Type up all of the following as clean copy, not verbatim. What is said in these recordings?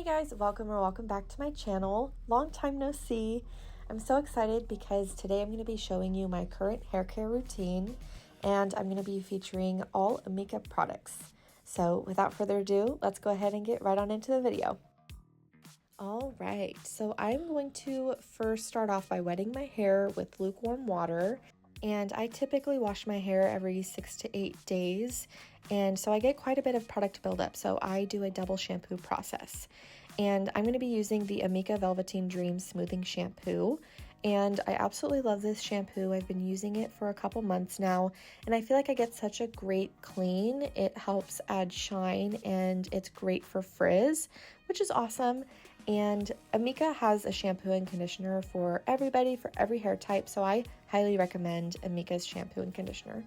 guys, welcome back to my channel. Long time no see. I'm so excited because today I'm going to be showing you my current hair care routine and I'm going to be featuring all Amika products. So without further ado, let's go ahead and get right on into the video. Alright, so I'm going to first start off by wetting my hair with lukewarm water. And I typically wash my hair every 6 to 8 days, and so I get quite a bit of product buildup, so I do a double shampoo process. And I'm going to be using the Amika Velveteen Dream Smoothing Shampoo, and I absolutely love this shampoo. I've been using it for a couple months now, and I feel like I get such a great clean. It helps add shine, and it's great for frizz, which is awesome. And Amika has a shampoo and conditioner for everybody, for every hair type, so I highly recommend Amika's shampoo and conditioner.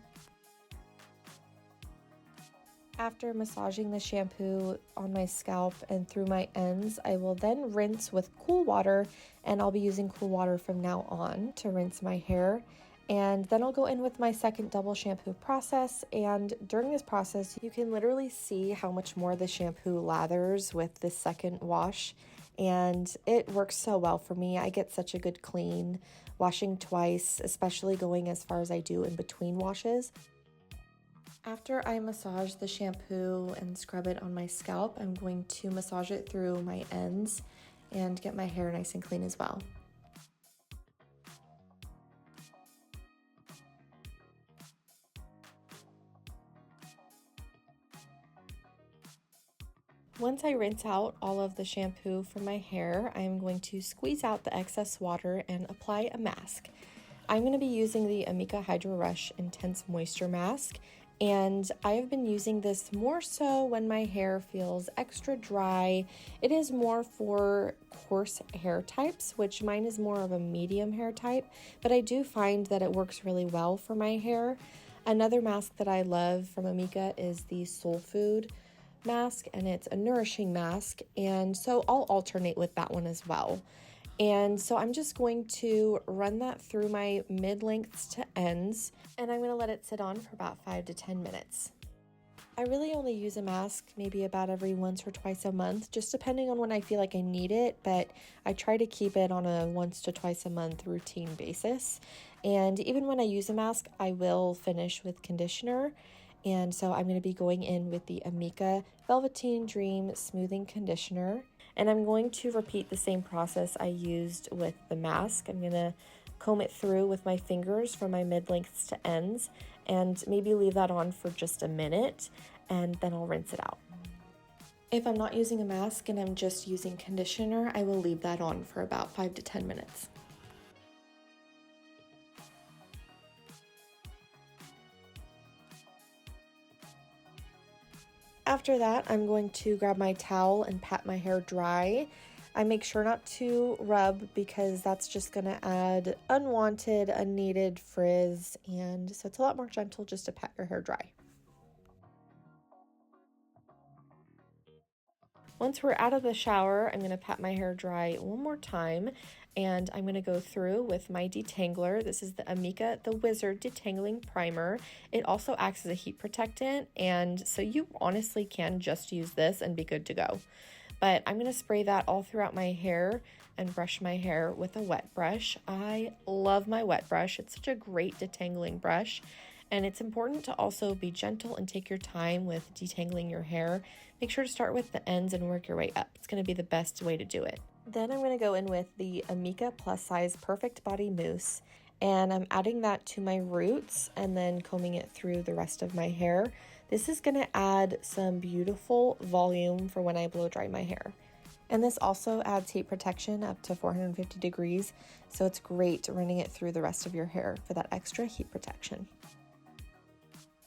After massaging the shampoo on my scalp and through my ends, I will then rinse with cool water, and I'll be using cool water from now on to rinse my hair. And then I'll go in with my second double shampoo process, and during this process you can literally see how much more the shampoo lathers with this second wash, and it works so well for me. I get such a good clean washing twice, especially going as far as I do in between washes. After I massage the shampoo and scrub it on my scalp, I'm going to massage it through my ends and get my hair nice and clean as well. Once I rinse out all of the shampoo from my hair, I'm going to squeeze out the excess water and apply a mask. I'm going to be using the Amika Hydro Rush Intense Moisture Mask, and I have been using this more so when my hair feels extra dry. It is more for coarse hair types, which mine is more of a medium hair type, but I do find that it works really well for my hair. Another mask that I love from Amika is the Soul Food mask, and it's a nourishing mask, and so I'll alternate with that one as well. And so I'm just going to run that through my mid-lengths to ends, and I'm going to let it sit on for about 5 to 10 minutes. I really only use a mask maybe about every once or twice a month, just depending on when I feel like I need it, but I try to keep it on a once to twice a month routine basis. And even when I use a mask, I will finish with conditioner. And so I'm going to be going in with the Amika Velveteen Dream Smoothing Conditioner. And I'm going to repeat the same process I used with the mask. I'm going to comb it through with my fingers from my mid-lengths to ends and maybe leave that on for just a minute, and then I'll rinse it out. If I'm not using a mask and I'm just using conditioner, I will leave that on for about 5 to 10 minutes. After that, I'm going to grab my towel and pat my hair dry. I make sure not to rub because that's just going to add unwanted, unneeded frizz, and so it's a lot more gentle just to pat your hair dry. Once we're out of the shower, I'm going to pat my hair dry one more time, and I'm going to go through with my detangler. This is the Amika The Wizard Detangling Primer. It also acts as a heat protectant, and so you honestly can just use this and be good to go. But I'm going to spray that all throughout my hair and brush my hair with a wet brush. I love my wet brush. It's such a great detangling brush. And it's important to also be gentle and take your time with detangling your hair. Make sure to start with the ends and work your way up. It's going to be the best way to do it. Then I'm going to go in with the Amika Plus Size Perfect Body Mousse, and I'm adding that to my roots and then combing it through the rest of my hair. This is going to add some beautiful volume for when I blow dry my hair. And this also adds heat protection up to 450 degrees, so it's great running it through the rest of your hair for that extra heat protection.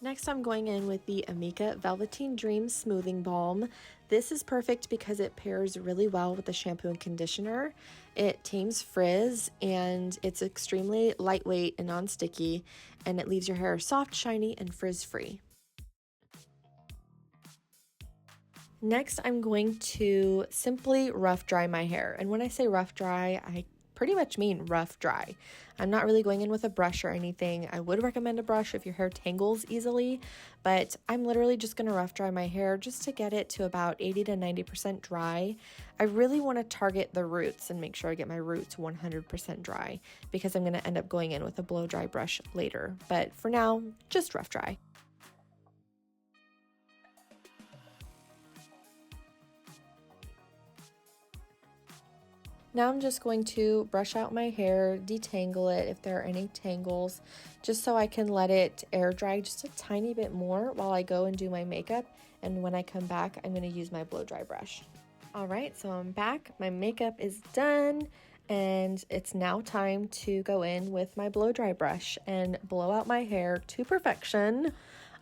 Next, I'm going in with the Amika Velveteen Dream Smoothing Balm. This is perfect because it pairs really well with the shampoo and conditioner. It tames frizz, and it's extremely lightweight and non-sticky, and it leaves your hair soft, shiny, and frizz-free. Next, I'm going to simply rough dry my hair. And when I say rough dry, I pretty much mean rough dry. I'm not really going in with a brush or anything. I would recommend a brush if your hair tangles easily, but I'm literally just going to rough dry my hair just to get it to about 80 to 90% dry. I really want to target the roots and make sure I get my roots 100% dry because I'm going to end up going in with a blow dry brush later. But for now, just rough dry. Now I'm just going to brush out my hair, detangle it if there are any tangles, just so I can let it air dry just a tiny bit more while I go and do my makeup. And when I come back, I'm going to use my blow dry brush. All right, so I'm back. My makeup is done, and it's now time to go in with my blow dry brush and blow out my hair to perfection.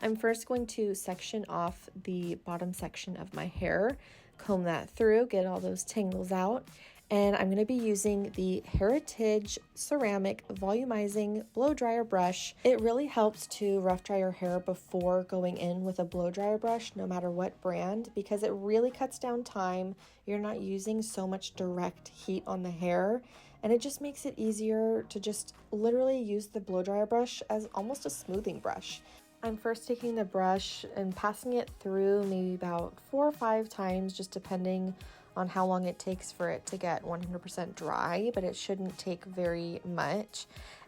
I'm first going to section off the bottom section of my hair, comb that through, get all those tangles out. And I'm going to be using the Hairitage ceramic volumizing blow dryer brush. It really helps to rough dry your hair before going in with a blow dryer brush, no matter what brand, because it really cuts down time. You're not using so much direct heat on the hair, and it just makes it easier to just literally use the blow dryer brush as almost a smoothing brush. I'm first taking the brush and passing it through maybe about 4 or 5 times, just depending on how long it takes for it to get 100% dry, but it shouldn't take very much.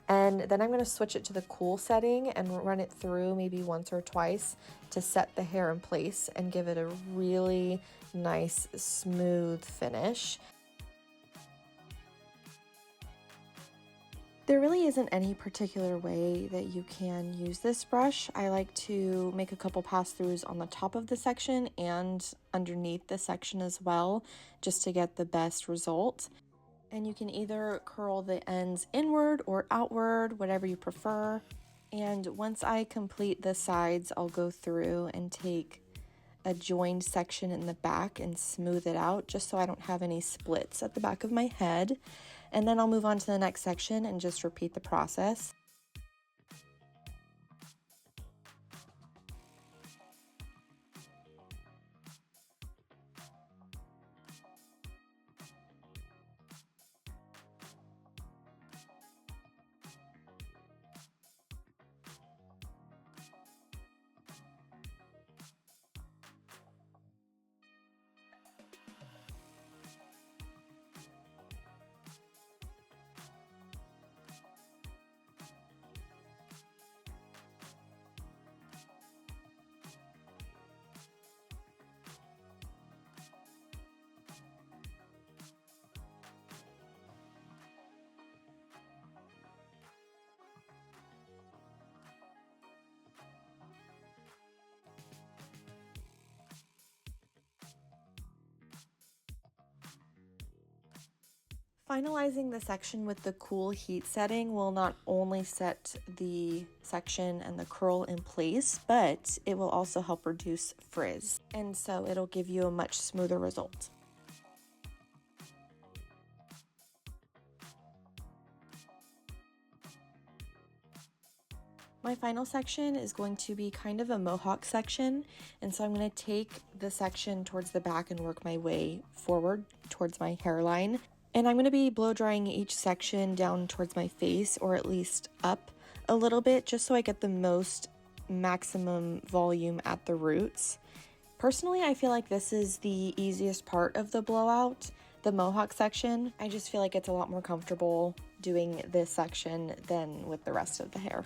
And then I'm going to switch it to the cool setting and run it through maybe once or twice to set the hair in place and give it a really nice smooth finish. There really isn't any particular way that you can use this brush. I like to make a couple pass-throughs on the top of the section and underneath the section as well, just to get the best result. And you can either curl the ends inward or outward, whatever you prefer. And once I complete the sides, I'll go through and take a joined section in the back and smooth it out just so I don't have any splits at the back of my head. And then I'll move on to the next section and just repeat the process. Finalizing the section with the cool heat setting will not only set the section and the curl in place, but it will also help reduce frizz, and so it'll give you a much smoother result. My final section is going to be kind of a mohawk section, and so I'm going to take the section towards the back and work my way forward towards my hairline. And I'm going to be blow drying each section down towards my face, or at least up a little bit, just so I get the most maximum volume at the roots. Personally, I feel like this is the easiest part of the blowout, the mohawk section. I just feel like it's a lot more comfortable doing this section than with the rest of the hair.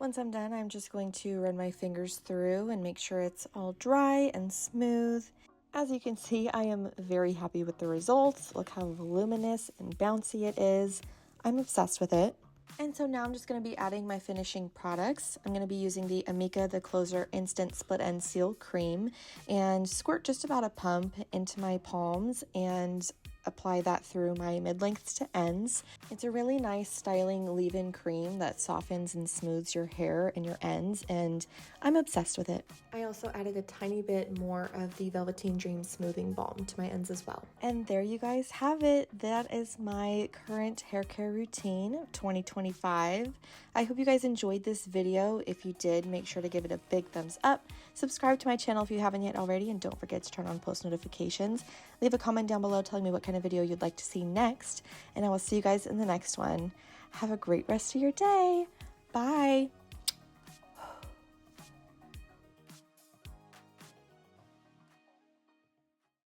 Once I'm done, I'm just going to run my fingers through and make sure it's all dry and smooth. As you can see, I am very happy with the results. Look how voluminous and bouncy it is. I'm obsessed with it. And so now I'm just going to be adding my finishing products. I'm going to be using the Amika The Closer Instant Split End Seal Cream and squirt just about a pump into my palms and apply that through my mid-lengths to ends. It's a really nice styling leave-in cream that softens and smooths your hair and your ends, and I'm obsessed with it. I also added a tiny bit more of the Velveteen Dream Smoothing Balm to my ends as well. And there you guys have it. That is my current hair care routine of 2025. I hope you guys enjoyed this video. If you did, make sure to give it a big thumbs up. Subscribe to my channel if you haven't yet already, and don't forget to turn on post notifications. Leave a comment down below telling me what kind of video you'd like to see next, and I will see you guys in the next one. Have a great rest of your day. Bye.